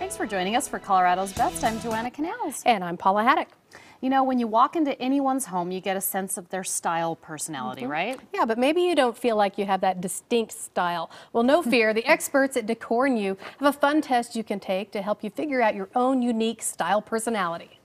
Thanks for joining us for Colorado's Best. I'm Joanna Canals. And I'm Paula Haddock. You know, when you walk into anyone's home, you get a sense of their style, personality, right? Yeah, but maybe you don't feel like you have that distinct style. Well, no fear. The experts at Decor & You have a fun test you can take to help you figure out your own unique style personality.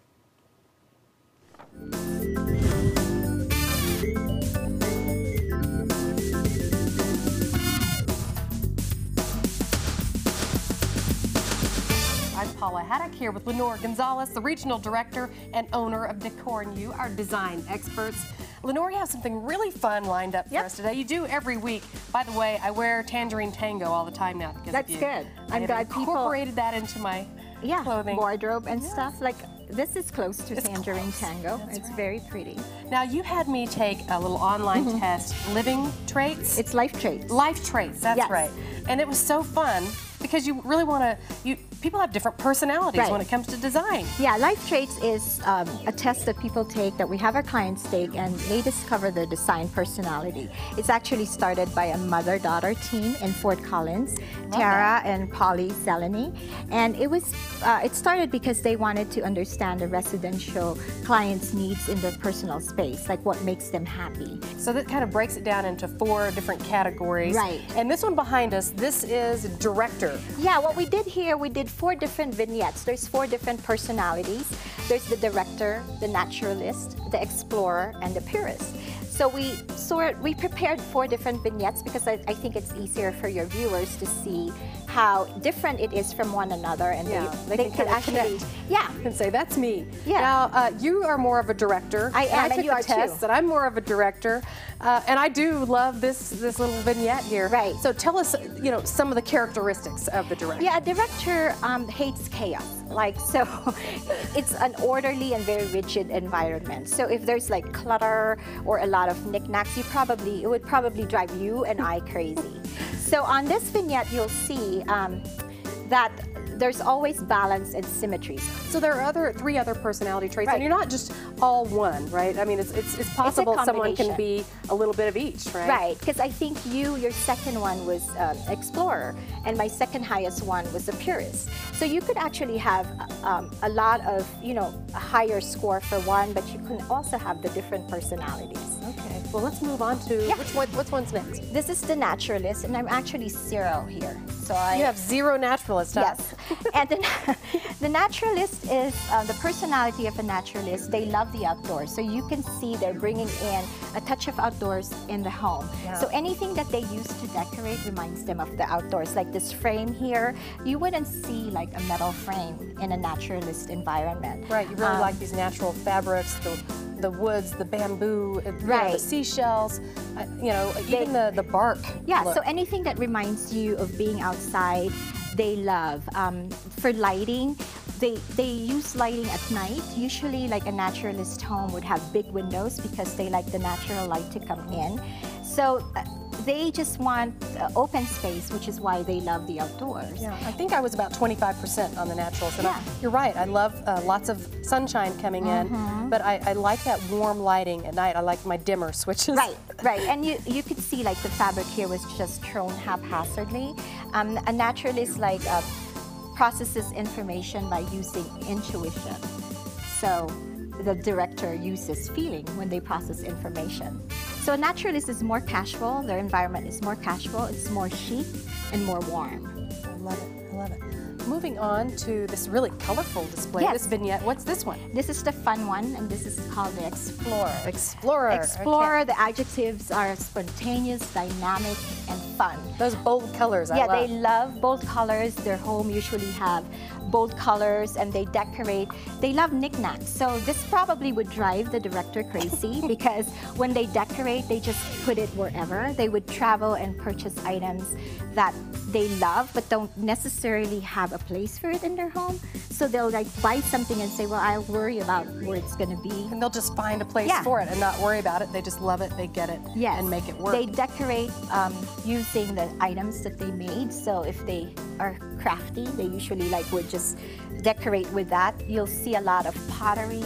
I'm Paula Haddock here with Lenore Gonzalez, the Regional Director and owner of Decor & You, our design experts. Lenore, you have something really fun lined up for us today. You do every week. By the way, I wear Tangerine Tango all the time now because That's of you. good. I'm glad people incorporated that into my clothing. Wardrobe and stuff. Like this is close to Tangerine Tango. It's very pretty. Now you had me take a little online test, living traits. It's life traits. Life traits. That's right. And it was so fun because you really want to. People have different personalities when it comes to design. Yeah, life traits is a test that people take, that we have our clients take, and they discover their design personality. It's actually started by a mother-daughter team in Fort Collins, Tara and Polly Zeleny, and it started because they wanted to understand the residential clients' needs in their personal space, like what makes them happy. So that kind of breaks it down into 4 different categories. Right. And this one behind us, this is director. Yeah, what we did here, we did 4 different vignettes. There's 4 different personalities. There's the director, the naturalist, the explorer, and the purist. So we prepared 4 different vignettes because I think it's easier for your viewers to see how different it is from one another, and they could actually and say that's me. Yeah. Now you are more of a director. I am, and you are test, too. And I'm more of a director, and I do love this little vignette here. Right. So tell us, some of the characteristics of the director. Yeah, a director hates chaos. So it's an orderly and very rigid environment. So if there's like clutter or a lot of knickknacks, it would probably drive you and I crazy. So on this vignette, you'll see that there's always balance and symmetry. So there are 3 other personality traits, and you're not just all one, right? I mean, it's possible someone can be a little bit of each, right? Right, because I think your second one was explorer, and my second highest one was a purist. So you could actually have a lot of, a higher score for one, but you can also have the different personalities. Okay, well let's move on to which one's next? This is the naturalist, and I'm actually 0 here. So you have 0 naturalist, huh? Yes. And the naturalist is the personality of a naturalist. They love the outdoors. So you can see they're bringing in a touch of outdoors in the home. Yeah. So anything that they use to decorate reminds them of the outdoors. Like this frame here, you wouldn't see like a metal frame in a naturalist environment. Right, you really like these natural fabrics, the woods, the bamboo, the seashells, even the bark. Yeah, look. So anything that reminds you of being outside, they love. For lighting, they use lighting at night. Usually, like a naturalist home would have big windows because they like the natural light to come in. So they just want open space, which is why they love the outdoors. Yeah, I think I was about 25% on the naturals. And you're right, I love lots of sunshine coming in, but I like that warm lighting at night. I like my dimmer switches. Right, and you could see like the fabric here was just thrown haphazardly. A naturalist processes information by using intuition. So the director uses feeling when they process information. So a naturalist is more casual, their environment is more casual, it's more chic and more warm. I love it, I love it. Moving on to this really colorful display, this vignette. What's this one? This is the fun one, and this is called the explorer. Explorer. Explorer, the adjectives are spontaneous, dynamic, and fun. Those bold colors, I love. Yeah, they love bold colors. Their home usually have bold colors, and they decorate. They love knickknacks. So this probably would drive the director crazy because when they decorate, they just put it wherever. They would travel and purchase items that they love but don't necessarily have a place for it in their home. So they'll buy something and say, well, I'll worry about where it's going to be. And they'll just find a place for it and not worry about it. They just love it, they get it, and make it work. They decorate using the items that they made. So if they are crafty, they usually would just decorate with that. You'll see a lot of pottery,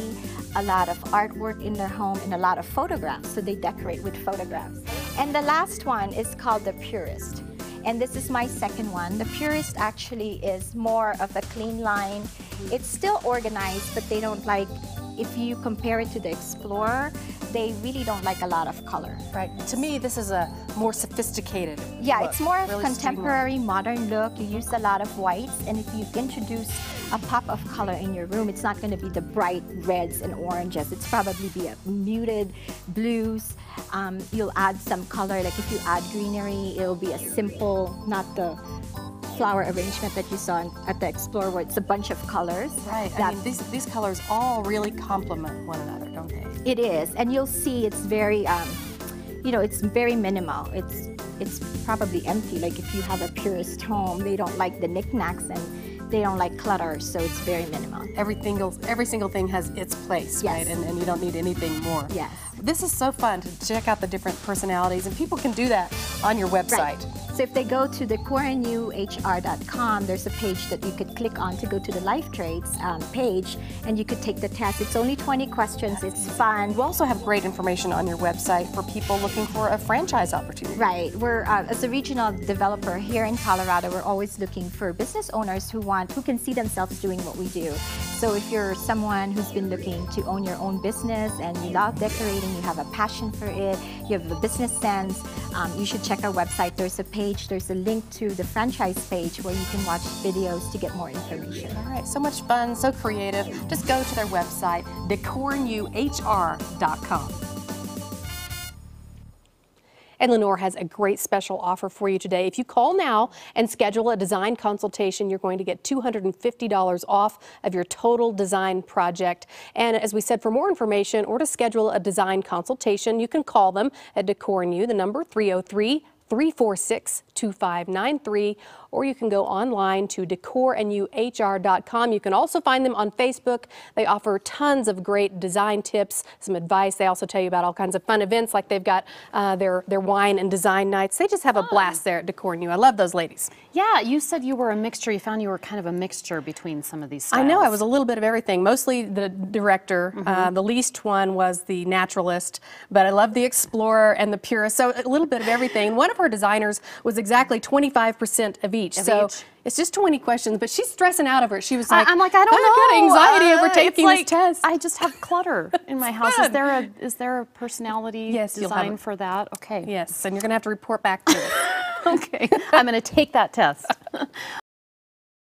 a lot of artwork in their home, and a lot of photographs. So they decorate with photographs. And the last one is called the purist. And this is my second one. The Purist actually is more of a clean line. It's still organized, but they don't like, if you compare it to the Explorer, they really don't like a lot of color. Right. To me, this is a more sophisticated Yeah, look. it's more of Really contemporary, modern look. You use a lot of whites, and if you introduce a pop of color in your room, it's not going to be the bright reds and oranges. It's probably be a muted blues. You'll add some color, like if you add greenery, it'll be a simple, not the flower arrangement that you saw at the Explorer where it's a bunch of colors. Right. I mean, these colors all really complement one another, don't they? It is, and you'll see it's very, you know, it's very minimal. It's probably empty. Like if you have a Purist home, they don't like the knickknacks and they don't like clutter, so it's very minimal. Every single thing has its place, Yes. right? And you don't need anything more. Yes. This is so fun to check out the different personalities, and people can do that on your website. Right. So if they go to decorandnewhr.com, there's a page that you could click on to go to the Lifetraits page, and you could take the test. It's only 20 questions. It's fun. You also have great information on your website for people looking for a franchise opportunity. Right. We're as a regional developer here in Colorado, we're always looking for business owners who can see themselves doing what we do. So if you're someone who's been looking to own your own business and you love decorating, you have a passion for it, you have a business sense, you should check our website. There's a page, there's a link to the franchise page where you can watch videos to get more information. All right, so much fun, so creative. Just go to their website, decorandnewhr.com. And Lenore has a great special offer for you today. If you call now and schedule a design consultation, you're going to get $250 off of your total design project. And as we said, for more information or to schedule a design consultation, you can call them at Decor and You, the number 303-346-2593, or you can go online to decorandnewhr.com. You can also find them on Facebook. They offer tons of great design tips, some advice. They also tell you about all kinds of fun events, like they've got their wine and design nights. They just have a blast there at Decor and You. I love those ladies. Yeah, you said you were a mixture. You found you were kind of a mixture between some of these styles. I know, I was a little bit of everything, mostly the director. The least one was the naturalist, but I love the explorer and the purist, so a little bit of everything. One of her designers was exactly 25% of each. It's just 20 questions, but she's stressing out over it. She was like, I'm like, I don't know. I got anxiety over taking this test. I just have clutter in my house. Is there a personality design for that? Okay. Yes, and you're going to have to report back to us. Okay. I'm going to take that test.